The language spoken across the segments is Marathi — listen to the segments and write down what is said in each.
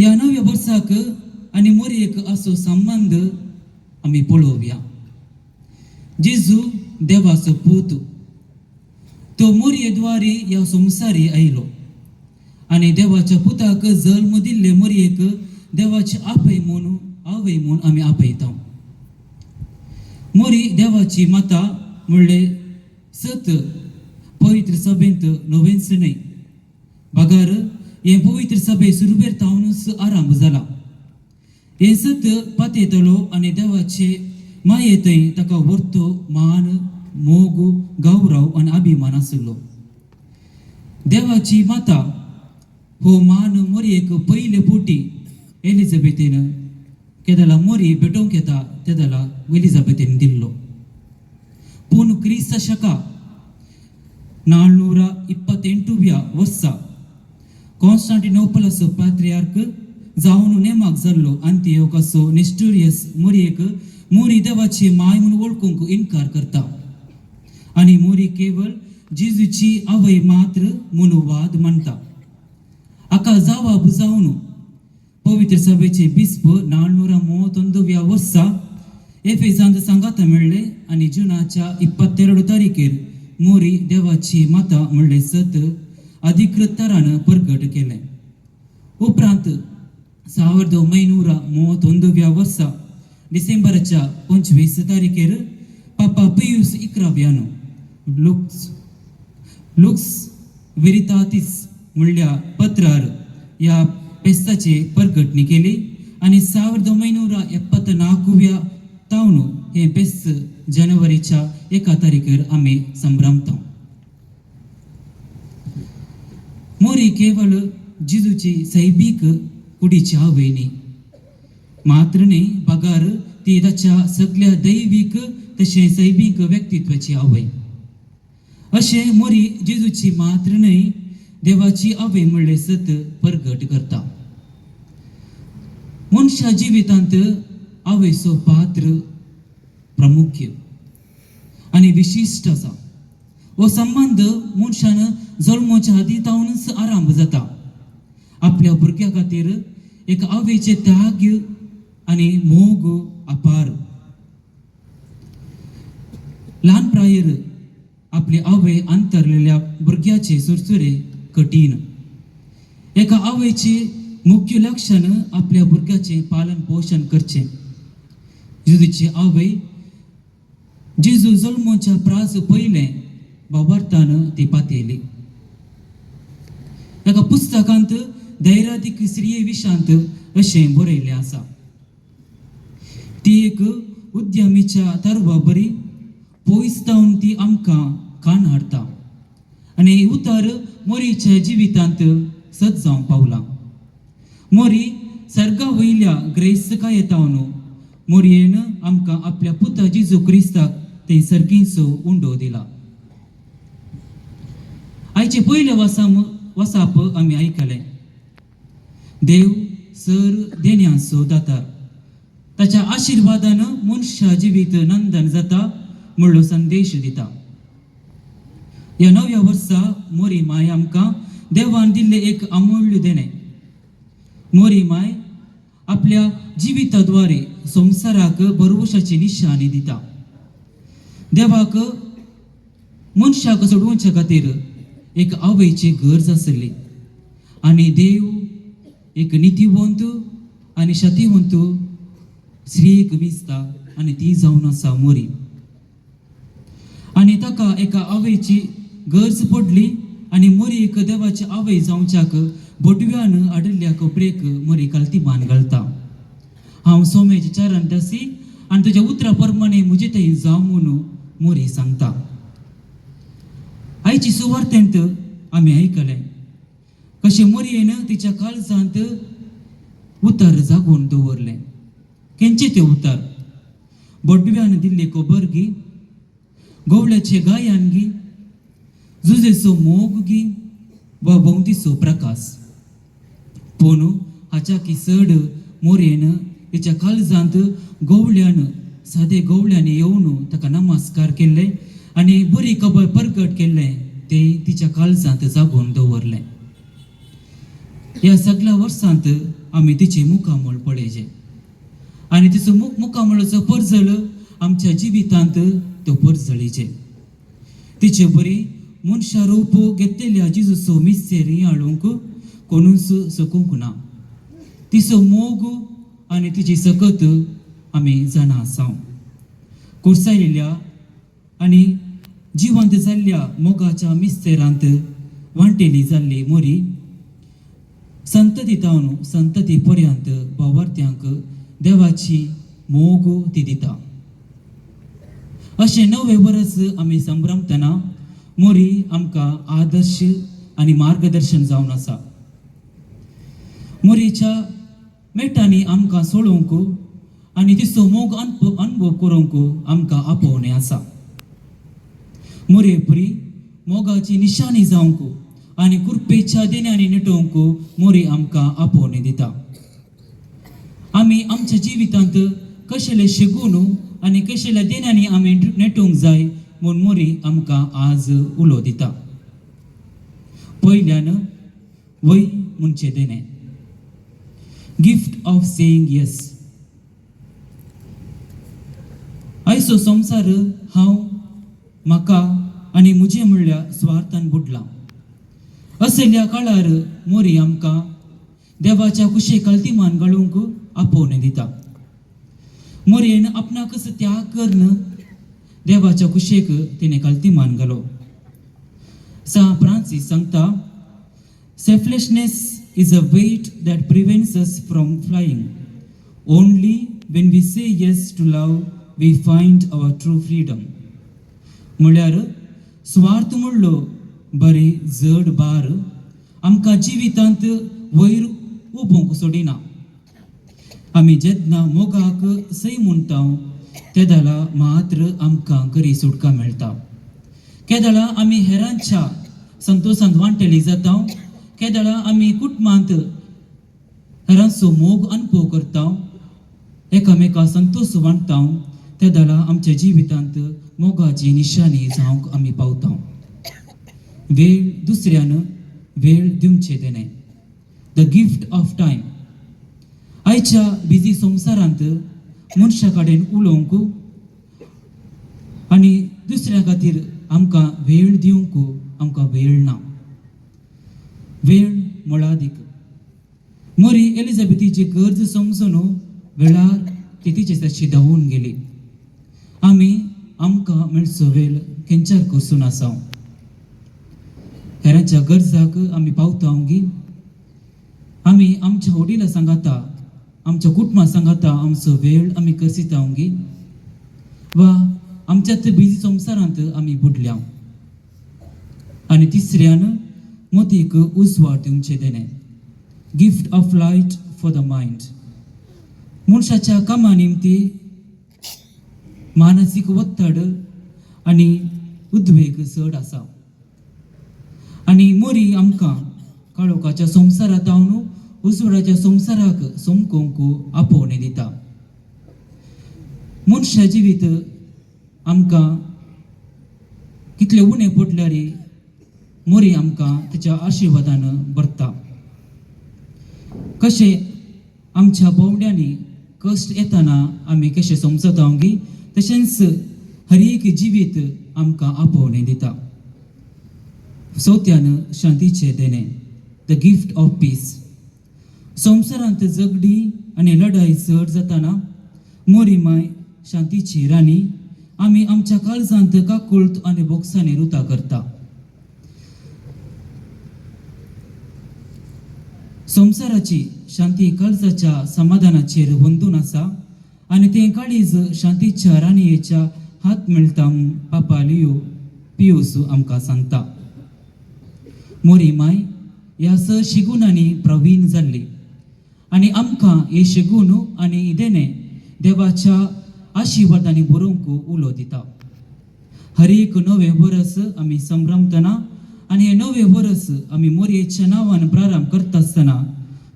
या नव्या वर्साक आनी मोरयेक असो संबंध आमी पळोवया. जेजू देवाचो पूत, तो मोरयेद्वारे ह्या संवसारी आयलो आनी देवाच्या पुताक जल्म दिल्ले मोरयेक देवाची आपय म्हूण आवय म्हूण आमी आपयता. मोरी देवाची माता म्हणले सत पवित्र सभेंत नोवेन्स न्हय. बगार हे पवित्र सभे सुरबेर तावनूच आरंभ जाला. हे सत पातयतलो आनी देवाचे मायेंतय ताका व्हरतो मान, मोग, गौरव आनी अभिमान आसलो. देवाची माता हो मान मोरयेक पयले पोटी एलिझाबेथीन केदाला मोरी भेटोवंक येता तेदाला एलिझाबेथीन दिल्लो. पूण क्रिस्त शका 428व्या वर्सा कॉन्स्टांटिनोपलचो पात्रियार्क जावन नेमाक जाल्लो अंतियोकाचो नेस्टोरियस मोरयेक मोरी देवाची माय म्हूण वळखूंक इन्कार करता आनी मोरी केवळ जेजूची आवय मात्र म्हूण वाद मांडटा. हाका जवाब जावन पवित्र सभेचे बिस्प 431व्या वर्सा एफेसांत सांगाता मेळ्ळे आनी जुनाच्या 22 तारीखेर मोरी देवाची माता म्हणले सत अधिकृत तरान प्रगट केले. उपरांत 1931व्या वर्सा डिसेंबराच्या 25 तारीखेर पापा पियुस 11व्यान लुक्स वेरितातीस म्हणल्या पत्रार ह्या पेस्ताची प्रगटणी केली आनी 1974व्या तावन हे पेस्त जानेवारीच्या 1 तारीखेर आमी संभ्रमता. मोरी केवळ जेजूची सैबीक कुडीची आवय न्ही, मात्र न्ही बगार ती ताच्या सगळ्या दैवीक तशें सैबीक व्यक्तित्वाची आवय. अशें मोरी जेजूची मात्र न्ही देवाची आवय म्हणले सत प्रगट करता. मनशा जिवितांत आवयचो पात्र प्रामुख्य आनी विशिश्ट आसा. हो संबंध मनशान जल्माच्या आदी तावनूच आरंभ जाता. आपल्या भुरग्या खातीर एक आवयचे त्याग आनी मोग अपार. ल्हानप्रायेर आपली आवय अंतरलेल्या भुरग्याचे सुरसुरे कठीण. एका आवयचे मुख्य लक्षण आपल्या भुरग्याचे पालन पोषण करचे. जेजूची आवय जेजू जल्माच्या प्रास पयले बाबार्थान ती पातयली. एका पुस्तकांत धैर्याधिक स्त्रिये विशांत अशें बरयल्लें आसा. ती एक उद्यमीच्या तरवा बरी पोयस्तावन ती आमकां कान हाडटा आनी ही उतर मोरीच्या जिवितांत सत जावंक पावला. मोरी सर्गा वयल्या ग्रेस्तकायेतावन मोरयेन आमकां आपल्या पुता जेजू क्रिस्ताक ते सर्गीचो उंडो दिला. आयचे पयले वसाप आमी आयकले. देव सर देण्याचो दातार, ताच्या आशिर्वादान मनशा जिवीत नंदन जाता म्हणलो संदेश दिता. ह्या नव्या वर्सा मोरी माय आमकां देवान दिल्ले एक अमूल्य देणे. मोरी माय आपल्या जिविताद्वारे संसाराक भरवशाची निशाणी दिता. देवाक मनशाक सोडवच्या खातीर एक आवयची गरज आसली आनी देव एक नितीवंत आनी शतीवंत स्त्रीक विसता आनी ती जावन आसा मोरी. आनी ताका एका आवयची गरज पडली आनी मोरीक देवाची आवय जावच्याक बोटव्यान आडिल्ल्या कपडेक मोरी काल्तीमान घालता. हांव सोम्याची चारान दासी आनी तुज्या उतरा प्रमाणे म्हजे थंय जाव म्हणून मोरी सांगता. आयची सुवार्थेंत आमी आयकलें कशें मोरयेन तिच्या काळजांत उतर जागोवन दवरलें. केंचे ते उतर? बोडव्यान दिल्ले कोबरगी, गवळ्याचे गायांगी, जुजेचो मोग गी वा भोंवतीचो प्रकाश. पूण हाच्या की चड मोरयेन तिच्या काळजांत गवळ्यान सादे गवळ्यान येवन ताका नमस्कार केल्ले आनी बरी खबर प्रगट केल्लें ते तिच्या काळजांत जागोवन दवरलें. ह्या सगळ्या वर्सांत आमी तिचे मुखामळ पळयचे आनी तिचो मुखामळाचो परजळ आमच्या जिवितांत तो परजळीचे. तिचे बरी मनशा रूप घेतलेल्या जिजूचो मिस्तेरी हाडूंक कोणूच सकूंक ना. तिचो मोग आनी तिची सकत आमी जाणा आसा. कुर्सायलेल्या आनी जिवंत जाल्ल्या मोगाच्या मिस्तेरांत वांटेली जाल्ली मोरी संततीतावन संतती पर्यंत वावरत्यांक देवाची मोग ती दिता. अशें नवे वर्स आमी संभ्रमतना मोरी आमकां आदर्श आनी मार्गदर्शन जावन आसा. मोरीच्या मेटांनी आमकां सोडूंक आनी तिचो मोग अनुभव करूंक आमकां आपोवणें आसा. मोरये परी मोगाची निशाणी जावंक आनी कृपेच्या देण्यांनी नटोवंक मोरी आमकां आपोवणें दिता. आमी आमच्या जिवितांत कशेले शेगून आनी कशेल्या देण्यांनी आमी नटोवंक जाय म्हूण मोरी आमकां आज उलो दिता. पयल्यान वय म्हणचे देणें, गिफ्ट ऑफ सेईंग येस. आयचो संवसार हांव म्हाका आनी म्हजें म्हणल्यार स्वार्थान बुडला. असल्या काळार मोरी आमकां देवाच्या कुशेक कल्तिमान घालूंक आपोवणें दिता. मोरयेन आपणाकच त्याग करून देवाच्या कुशेक तिणें कल्तिमान घालो. सा फ्रांसीस सांगता, selflessness is a weight that prevents us from flying. Only when we say yes to love, we find our true freedom. म्हळ्यार स्वार्थ म्हणलो बरी जड बार आमकां जिवितांत वयर उबोवंक सोडिना. आमी जेन्ना मोगाक सई म्हणटा तेदाला मात्र आमकां खरी सुटका मेळटा. केदाळा आमी हेरांच्या संतोषांत वांटेली जाता. केदाळा आमी कुटुंबांत हेरांचो मोग अनुभव करता, एकामेका संतोष वांटता. तेदाला आमच्या जिवितांत मोगाची निशाणी जावंक आमी पावता. वेळ दुसऱ्यान वेळ दिवचे देणें, द गिफ्ट ऑफ टायम. आयच्या बिजी संवसारांत मनशा कडेन उलोवंक आनी दुसऱ्या खातीर आमकां वेळ दिवंक आमकां वेळ ना. वेळ मोलादीक. मोरी एलिझाबेथीची गरज समजून वेळार ती तिचे साची धांवून गेली. आमी आमकां मेळचो वेळ केंचार करसून आसा. हेरांच्या गरजाक आमी पावता गी. आमी आमच्या वडिलां सांगाता, आमच्या कुटुंबा सांगाता आमचो वेळ आमी करसिता गी, वा आमच्याच बिजी संवसारांत आमी बुडल्या. आनी तिसऱ्यान मोतीक उजवाड दिवचे देणें, gift of light for the mind. मनशाच्या कामा निमती मानसीक वत्तड आनी उद्वेग चड आसा. आनी मोरी आमकां काळोखाच्या संवसारांत हांव उजवाडाच्या संवसाराक सोमकोवंक आपोवणें दिता. मनशा जिवीत आमकां कितले उणें पडल्यार मोरी आमकां तिच्या आशिर्वादान भरता. कशें आमच्या भोंवड्यांनी कश्ट येताना आमी कशें समजता गी, तशेंच हर एक जिवीत आमकां आपोवणें दिता. चवथ्यान शांतीचें देणें, द गिफ्ट ऑफ पीस. संवसारांत झगडी आनी लढाई चड जाताना मोरी माय शांतीची राणी आमी आमच्या काळजांत काकुळट आनी बोगसांनी रुता करता. संवसाराची शांती काळजाच्या समाधानाचेर बंदून आसा आनी तें काळीज शांतीच्या राणयेच्या हात मेळटा पापा लियो पियूस आमकां सांगता. मोरी माय ह्या शिगुणांनी प्रवीण जाल्ली आनी आमकां हे शेगून आनी देणें देवाच्या आशिर्वादांनी बरोवंक उलो दिता. हर एक नवे वर्स आमी संभ्रमतना आनी हे नवे वर्स आमी मोरयेच्या नांवान प्रारंभ करता आसतना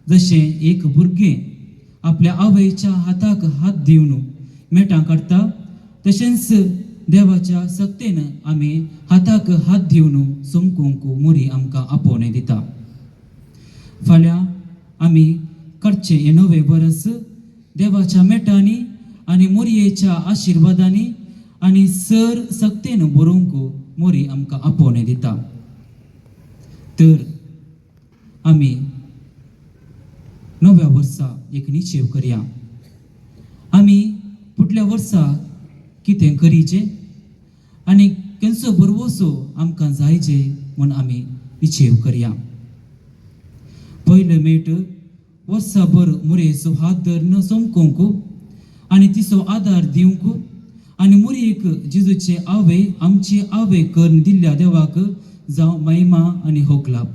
जशें एक भुरगें आपल्या आवयच्या हाताक हात दिवन मेटां काडटा, तशेंच देवाच्या सक्तेन आमी हाताक हात दिवन सोमकोवंक मोरी आमकां आपोवणें दिता. फाल्यां आमी कडचे हे नवे वर्स देवाच्या मेटांनी आणि मोरयेच्या आशिर्वादांनी आणि सर सक्तेन बरोवंक मोरी आमकां आपोवणे दिता. तर आमी नव्या वर्सा एक निश्चय करया. आमी फुडल्या वर्सा कितें करीचे आनी केन्सो बरवसो आमकां जायचे म्हूण आमी निश्चय करया. पयले मेट वर्साभर मोरयेचो हात धरून सोमकोंक आनी तिचो आदार दिवंक आनी मोरयेक जेजूचे आवय आमची आवय करून दिल्ल्या देवाक जावं महिमा आनी होगलाप.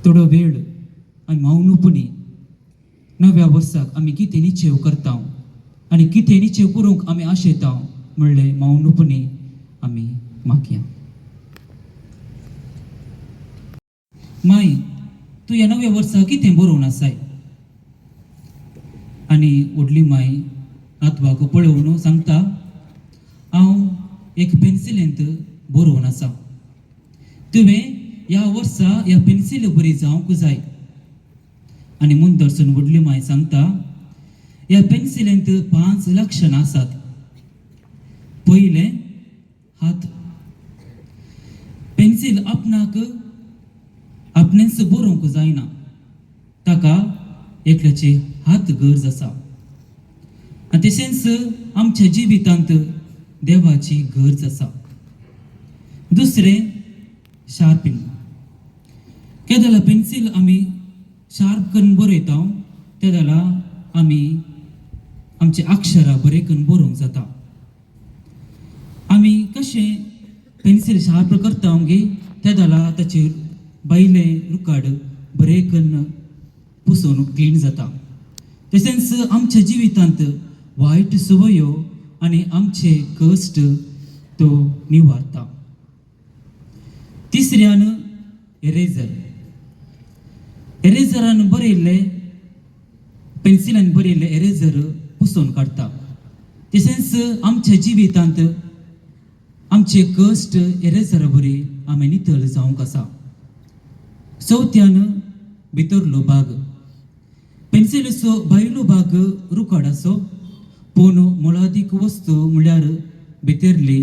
थोडो वेळ आमी मौनपणी नव्या वर्साक आमी कितें निश्चय करता आनी कितें निश्चय करूंक आमी आशेता म्हणलें मौनपणी आमी मागया. माय, तूं ह्या नव्या वर्साक कितें बरोवन आसाय? आनी व्हडली माय नातवाक पळोवन सांगता, हांव एक पेन्सिलेंत बरोवन आसा. तुवें ह्या वर्सा ह्या पेन्सिल बरी जावंक जाय. आनी मुंदरसून व्हडली माय सांगता, ह्या पेन्सिलेंत 5 लक्षणां आसात. पयलें, हात. पेन्सिल आपणाक आपणेच बरोवंक जायना, ताका एकल्याचे हात गरज आसा. आनी तशेंच आमच्या जिवितांत देवाची गरज आसा. दुसरें, शार्पींग. केदाला पेन्सिल आमी शार्प करून बरयता तेदाला आमी आमचे अक्षरां बरे करून बरोवंक जाता. आमी कशें पेन्सिल शार्प करता गे तेदाला ताचेर भायले रुकाड बरे करून पुसून क्लीन जाता. तशेंच आमच्या जिवितांत वायट सवयो आनी आमचे कश्ट तो निवारता. तिसऱ्यान, इरेजर. इरेजरान बरयल्ले पेन्सिलान बरयल्ले इरेजर पुसून काडटा. तशेंच आमच्या जिवितांत आमचे कश्ट इरेजरा बरी आमी नितळ जावंक आसा. चवथ्यान, भितरलो भाग. पेन्सिलीचो भायलो भाग रुकाड आसो, पूण मोलादीक वस्तू म्हळ्यार भितरली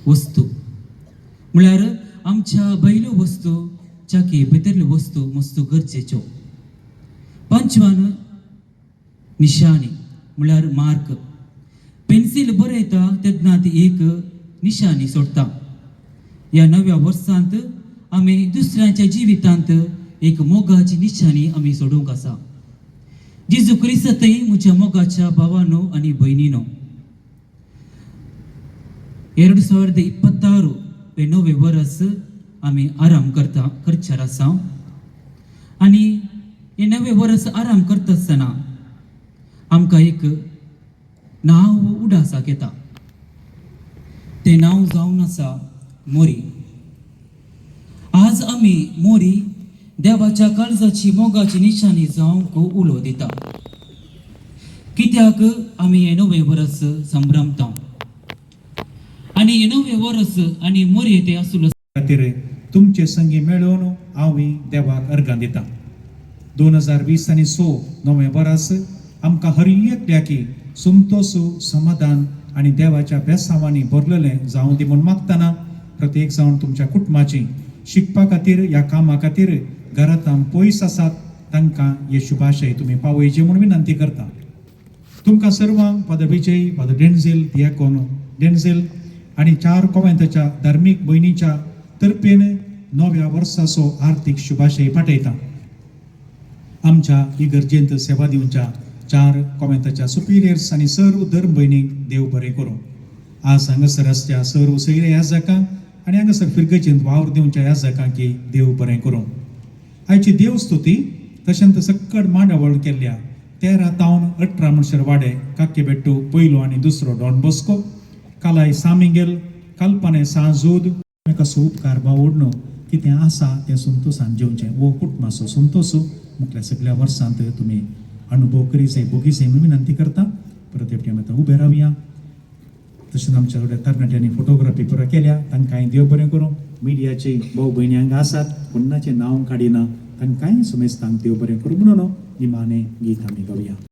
वस्तू म्हळ्यार आमच्या भायल्यो वस्तू चाकी भितरल्यो वस्तू मस्त गरजेच्यो. पंचवान, निशाणी म्हळ्यार मार्क. पेन्सिल बरयता तेन्ना ती एक निशाणी सोडता. ह्या नव्या वर्सांत आमी दुसऱ्यांच्या जिवितांत एक मोगाची निशाणी आमी सोडूंक आसा. जेजू क्रिस्तय म्हज्या मोगाच्या भावानो आनी भयणीनो, 2026 हे नवे वर्स आमी आराम करचार आसा. आनी हे नवे वर्स आराम करता आसतना आमकां एक नांव उडासाक येता. तें नांव जावन आसा मोरी. आज आमी मोरी देवाच्या काळजाची मोगाची निशाणी जावंक उलो दिता. कित्याक आमी हे नवे वर्स संभ्रमता आनी हे नवे वर्स आनी मोरये ते आसुलो खातीर तुमचे संगी मेळून हांव देवाक अर्गां दिता. 2020 आनी 6 नवे वर्स आमकां हर एकल्याकी सुमतोसो समाधान आनी देवाच्या बेसांवांनी भरलेलें जावं दी म्हूण मागतना प्रत्येक जावन तुमच्या कुटुंबाची शिकपा खातीर ह्या कामा खातीर घरांत पयस आसात तांकां हे शुभाशय तुमी पावयचे म्हूण विनंती करता. तुमकां सर्वांक फादर विजय, फादर डेंझेल, दियाकोन डेंझेल आनी 4 कॉमेंताच्या धार्मीक भयणीच्या तर्फेन नव्या वर्साचो आर्थीक शुभाशय पाठयता. आमच्या इगर्जेंत सेवा दिवच्या 4 कॉमेंताच्या सुपिरियर्स आनी सर्व धर्म भयणीक देव बरें करूं. आज हांगासर आसच्या सर्व सैरे याजकांक आनी हांगासर फिरगेचेंत वावर दिवच्या याजकांक देव बरें करूं. आयची देवस्तुती तशेंच सक्कड मांडावळ केल्ल्या 13 तावन 18 म्हणसर वाडे काक्केबेट्टू पयलो आनी दुसरो डॉन बॉस्को कालाय सामिंगेल कल्पने साजूद कसो उपकार बावडनो कितें आसा तें संतोशान जेवचें वो कुटुंबाचो संतोश मुखल्या सगळ्या वर्सांत तुमी अनुभव करीचे भोगीचे म्हणून विनंती करता. परत एकटी आतां उबे रावया. तशेंच आमच्या कडेन तरणाट्यांनी फोटोग्राफी पुरो केल्या तांकां देव बरें करूं. मिडियाचे भाऊ भयणी हांगा आसात, कोणाचें नांव काडिना तांकांय सुमेस्तांक देव बरें करूं म्हणून निमाणें गीत आमी गावया.